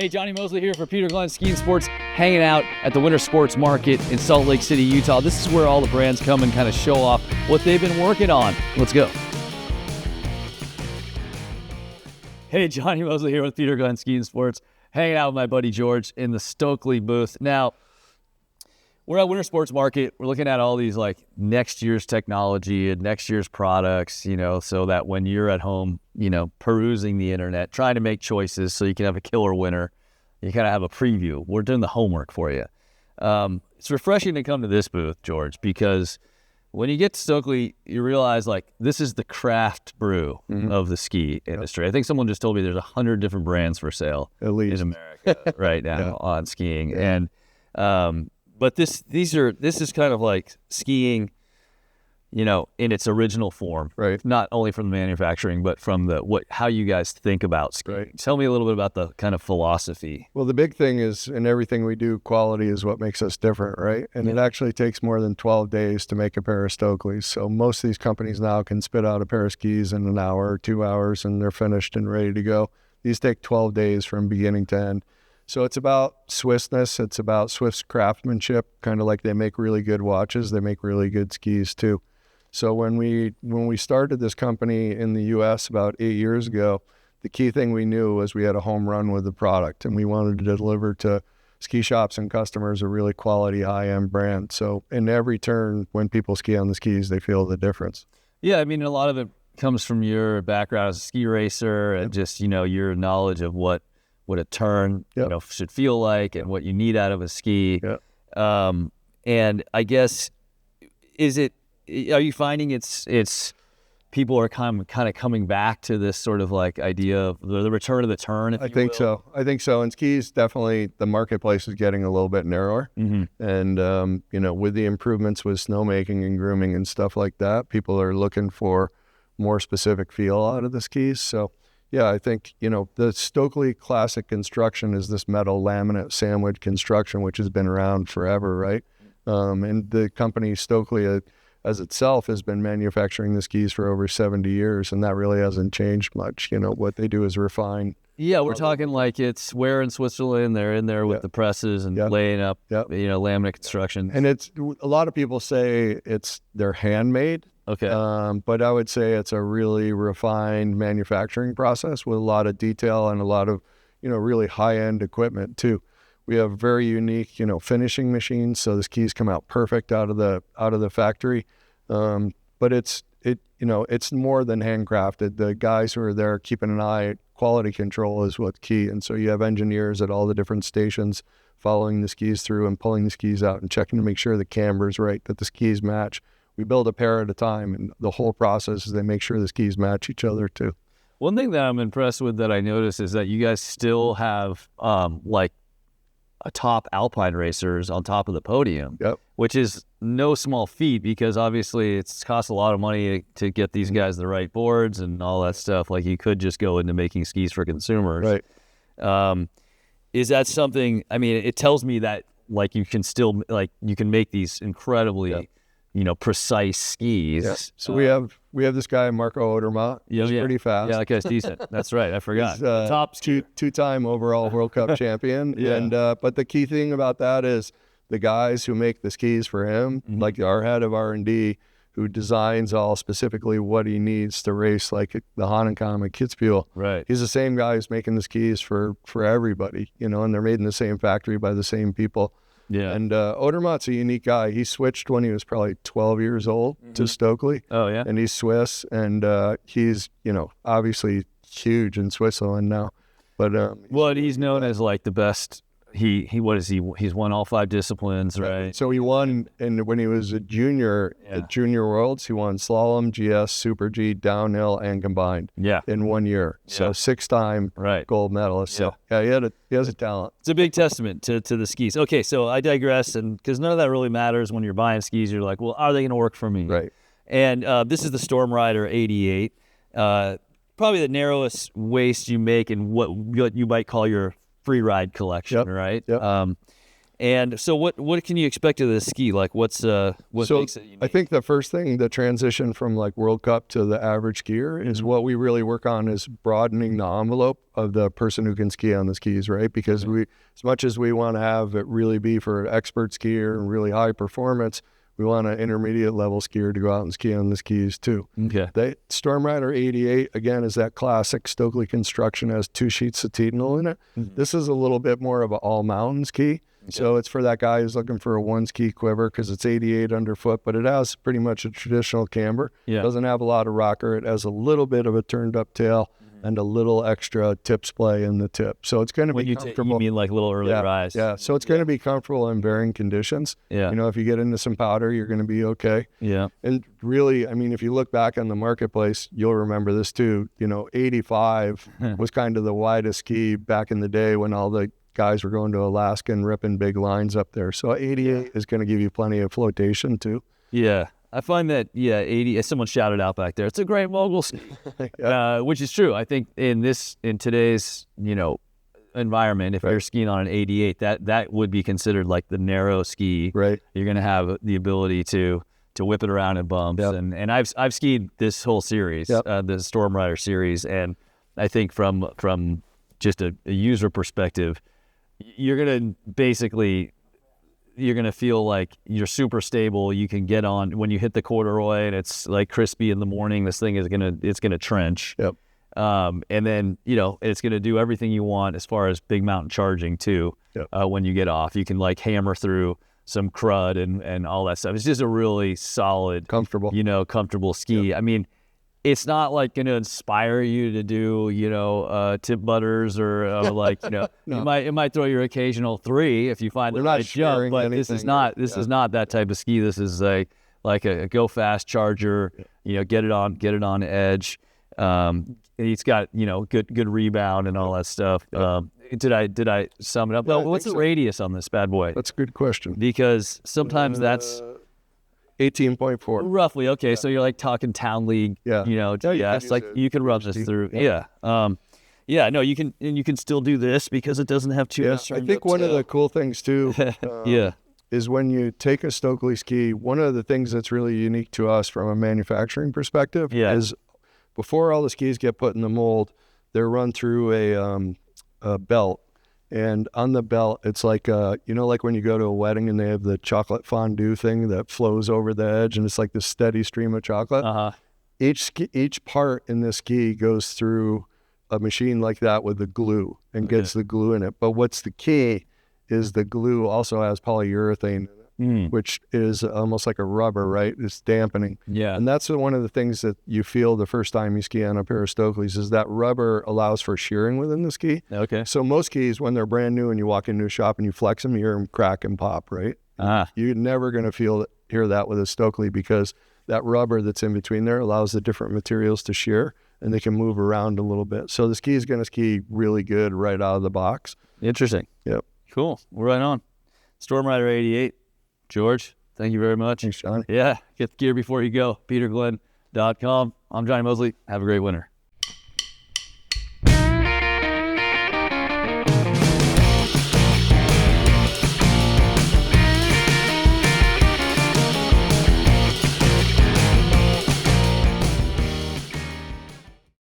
Hey, Johnny Mosley here for Peter Glenn Ski and Sports, hanging out at the Winter Sports Market in Salt Lake City, Utah. This is where all the brands come and kind of show off what they've been working on. Let's go. Hey, Johnny Mosley here with Peter Glenn Ski and Sports, hanging out with my buddy George in the Stockli booth. Now, we're at Winter Sports Market. We're looking at all these like next year's technology and next year's products, so that when you're at home, perusing the internet, trying to make choices so you can have a killer winter, you kind of have a preview. We're doing the homework for you. It's refreshing to come to this booth, George, because when you get to Stockli, you realize like this is the craft brew of the ski industry. I think someone just told me there's 100 different brands for sale at least in America right now on skiing. And but this is kind of like skiing, in its original form, right? Not only from the manufacturing, but from how you guys think about skiing. Right. Tell me a little bit about the kind of philosophy. Well, the big thing is in everything we do, quality is what makes us different, right? And it actually takes more than 12 days to make a pair of Stocklis. So most of these companies now can spit out a pair of skis in an hour or 2 hours and they're finished and ready to go. These take 12 days from beginning to end. So it's about Swissness. It's about Swiss craftsmanship, kind of like they make really good watches. They make really good skis too. So when we started this company in the U.S. about 8 years ago, the key thing we knew was we had a home run with the product, and we wanted to deliver to ski shops and customers a really quality, high-end brand. So in every turn, when people ski on the skis, they feel the difference. Yeah, I mean, a lot of it comes from your background as a ski racer and just, your knowledge of what a turn should feel like and what you need out of a ski. And I guess, are you finding it's people are kind of coming back to this sort of like idea of the return of the turn? I think so. And skis, definitely the marketplace is getting a little bit narrower. And, with the improvements with snowmaking and grooming and stuff like that, people are looking for more specific feel out of the skis. So yeah, I think, the Stockli classic construction is this metal laminate sandwich construction, which has been around forever, right? And the company Stockli as itself has been manufacturing the skis for over 70 years, and that really hasn't changed much. What they do is refine. Yeah, we're talking like it's where in Switzerland they're in there with the presses and laying up, laminate construction. And it's a lot of people say they're handmade. Okay. But I would say it's a really refined manufacturing process with a lot of detail and a lot of, really high-end equipment too. We have very unique, finishing machines, so the skis come out perfect out of the factory. But it's more than handcrafted. The guys who are there keeping an eye, quality control is what's key. And so you have engineers at all the different stations following the skis through and pulling the skis out and checking to make sure the camber's right, that the skis match. We build a pair at a time, and the whole process is they make sure the skis match each other too. One thing that I'm impressed with that I noticed is that you guys still have like a top alpine racers on top of the podium, which is no small feat because obviously it's cost a lot of money to get these guys the right boards and all that stuff. Like you could just go into making skis for consumers. Right. Is that something, I mean, it tells me that like you can still, like you can make these incredibly precise skis. Yeah. So we have this guy, Marco Odermatt. He's pretty fast. Yeah, that guy's decent. That's right. I forgot. He's top two-time overall World Cup champion. And but the key thing about that is the guys who make the skis for him, like our head of R&D, who designs all specifically what he needs to race like the Hahnenkamm at Kitzbühel. Right. He's the same guy who's making the skis for everybody, and they're made in the same factory by the same people. Yeah. And Odermatt's a unique guy. He switched when he was probably 12 years old to Stockli. Oh, yeah. And he's Swiss, and he's, obviously huge in Switzerland now. But he's known as like the best. He's won all 5 disciplines, right? So he won, and when he was a junior at Junior Worlds, he won slalom, GS, Super G, downhill, and combined. In 1 year. So 6-time gold medalist. So he has a talent. It's a big testament to the skis. Okay, so I digress, and because none of that really matters when you're buying skis. You're like, well, are they going to work for me? Right. And this is the Stormrider 88. Probably the narrowest waist you make in what you might call your free ride collection, right? Yep. And so what can you expect of this ski? Like what So makes it unique? I think the first thing, the transition from like World Cup to the average skier is what we really work on is broadening the envelope of the person who can ski on the skis, right? Because we, as much as we want to have it really be for an expert skier and really high performance, we want an intermediate level skier to go out and ski on the skis too. Okay. The Stormrider 88, again, is that classic Stockli construction, has 2 sheets of Titanal in it. This is a little bit more of an all-mountain ski. So it's for that guy who's looking for a one ski quiver because it's 88 underfoot, but it has pretty much a traditional camber. Yeah. It doesn't have a lot of rocker. It has a little bit of a turned up tail and a little extra tip splay in the tip. So it's going to be comfortable. You mean like a little early rise? Yeah. So it's going to be comfortable in varying conditions. Yeah. You know, if you get into some powder, you're going to be okay. Yeah. And really, I mean, if you look back on the marketplace, you'll remember this too. You know, 85 was kind of the widest ski back in the day when all the guys were going to Alaska and ripping big lines up there. So 88 is going to give you plenty of flotation too. Yeah. I find that, 80, as someone shouted out back there, it's a great mogul ski, which is true. I think in today's, environment, if you're skiing on an 88, that would be considered like the narrow ski. Right. You're going to have the ability to whip it around in bumps. Yep. And I've skied this whole series, the Stormrider series. And I think from just a user perspective, you're going to feel like you're super stable. You can get on when you hit the corduroy and it's like crispy in the morning. This thing is going to trench. Yep. And then, it's going to do everything you want as far as big mountain charging too. Yep. When you get off, you can like hammer through some crud and all that stuff. It's just a really solid, comfortable ski. Yep. I mean, it's not like going to inspire you to do, tip butters or no. It might throw your occasional 3 if you find the right jump, but this is not that type of ski. This is like a go fast charger, get it on edge. It's got, good rebound and all that stuff. Did I sum it up? Well, what's the radius on this bad boy? That's a good question. Because sometimes that's 18.4 roughly. Okay, so you're like talking town league. It's like you can rub this through. No, you can still do this because it doesn't have too much. I think one of the cool things too is when you take a Stockli ski, one of the things that's really unique to us from a manufacturing perspective is before all the skis get put in the mold, they're run through a belt. And on the belt, it's like, like when you go to a wedding and they have the chocolate fondue thing that flows over the edge and it's like this steady stream of chocolate. Uh-huh. Each part in this ski goes through a machine like that with the glue and gets the glue in it. But what's the key is the glue also has polyurethane, which is almost like a rubber, right? It's dampening. Yeah. And that's one of the things that you feel the first time you ski on a pair of Stocklis is that rubber allows for shearing within the ski. Okay. So most skis, when they're brand new and you walk into a shop and you flex them, you hear them crack and pop, right? You're never going to hear that with a Stockli because that rubber that's in between there allows the different materials to shear and they can move around a little bit. So the ski is going to ski really good right out of the box. Interesting. Yep. Cool. We're right on. Stormrider 88. George, thank you very much. Thanks, Johnny. Yeah, get the gear before you go. PeterGlenn.com. I'm Johnny Mosley. Have a great winter.